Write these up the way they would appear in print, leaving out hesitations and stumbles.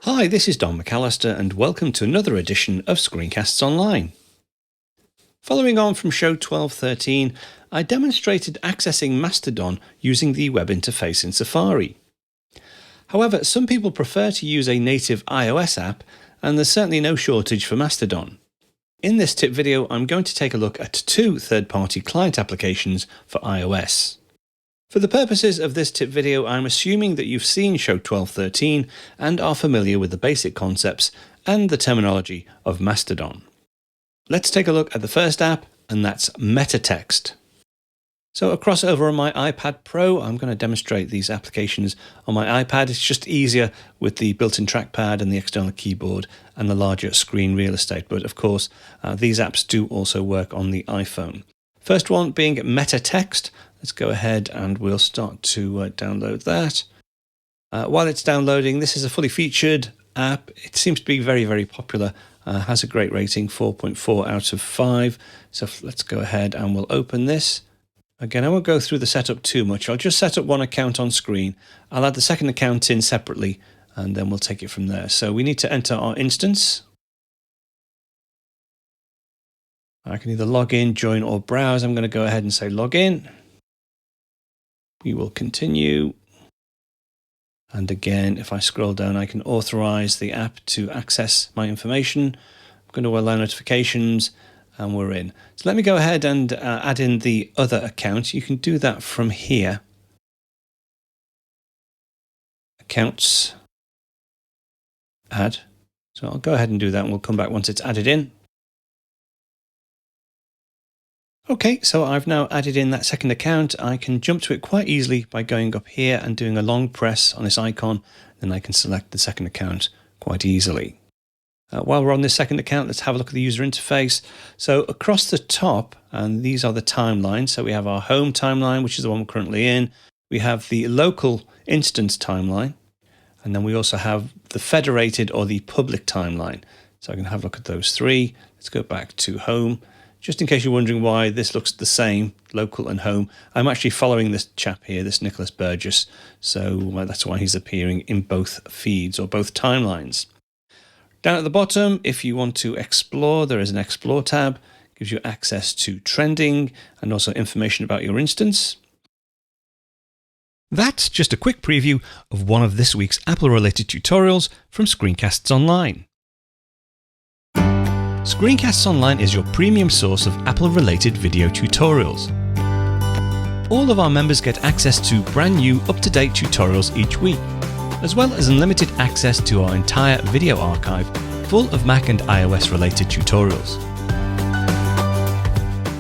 Hi, this is Don McAllister and welcome to another edition of Screencasts Online. Following on from show 1213, I demonstrated accessing Mastodon using the web interface in Safari. However, some people prefer to use a native iOS app, and there's certainly no shortage for Mastodon. In this tip video, I'm going to take a look at two third-party client applications for iOS. For the purposes of this tip video, I'm assuming that you've seen show 1213 and are familiar with the basic concepts and the terminology of Mastodon. Let's take a look at the first app, and that's MetaText. So across over on my iPad Pro, I'm going to demonstrate these applications on my iPad. It's just easier with the built-in trackpad and the external keyboard and the larger screen real estate. But of course, these apps do also work on the iPhone. First one being MetaText. Let's go ahead and we'll start to download that. While it's downloading, this is a fully featured app. It seems to be very, very popular. Has a great rating, 4.4 out of 5. So let's go ahead and we'll open this. Again, I won't go through the setup too much. I'll just set up one account on screen. I'll add the second account in separately, and then we'll take it from there. So we need to enter our instance. I can either log in, join, or browse. I'm going to go ahead and say log in. We will continue. And again, if I scroll down, I can authorize the app to access my information. I'm going to allow notifications, and we're in. So let me go ahead and add in the other account. You can do that from here. Accounts, add. So I'll go ahead and do that, and we'll come back once it's added in. Okay, so I've now added in that second account. I can jump to it quite easily by going up here and doing a long press on this icon. Then I can select the second account quite easily. While we're on this second account, let's have a look at the user interface. So across the top, and these are the timelines. So we have our home timeline, which is the one we're currently in. We have the local instance timeline. And then we also have the federated or the public timeline. So I can have a look at those three. Let's go back to home. Just in case you're wondering why this looks the same, local and home, I'm actually following this chap here, this Nicholas Burgess. So that's why he's appearing in both feeds or both timelines. Down at the bottom, if you want to explore, there is an Explore tab. It gives you access to trending and also information about your instance. That's just a quick preview of one of this week's Apple-related tutorials from Screencasts Online. Screencasts Online is your premium source of Apple-related video tutorials. All of our members get access to brand new, up-to-date tutorials each week, as well as unlimited access to our entire video archive full of Mac and iOS-related tutorials.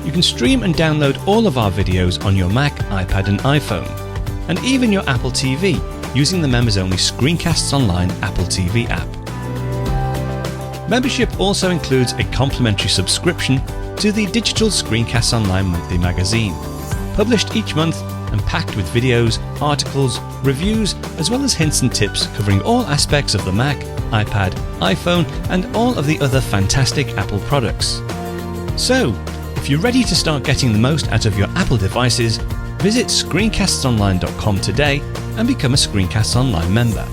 You can stream and download all of our videos on your Mac, iPad and iPhone, and even your Apple TV using the members-only Screencasts Online Apple TV app. Membership also includes a complimentary subscription to the digital Screencasts Online monthly magazine, published each month and packed with videos, articles, reviews, as well as hints and tips covering all aspects of the Mac, iPad, iPhone, and all of the other fantastic Apple products. So, if you're ready to start getting the most out of your Apple devices, visit screencastsonline.com today and become a Screencasts Online member.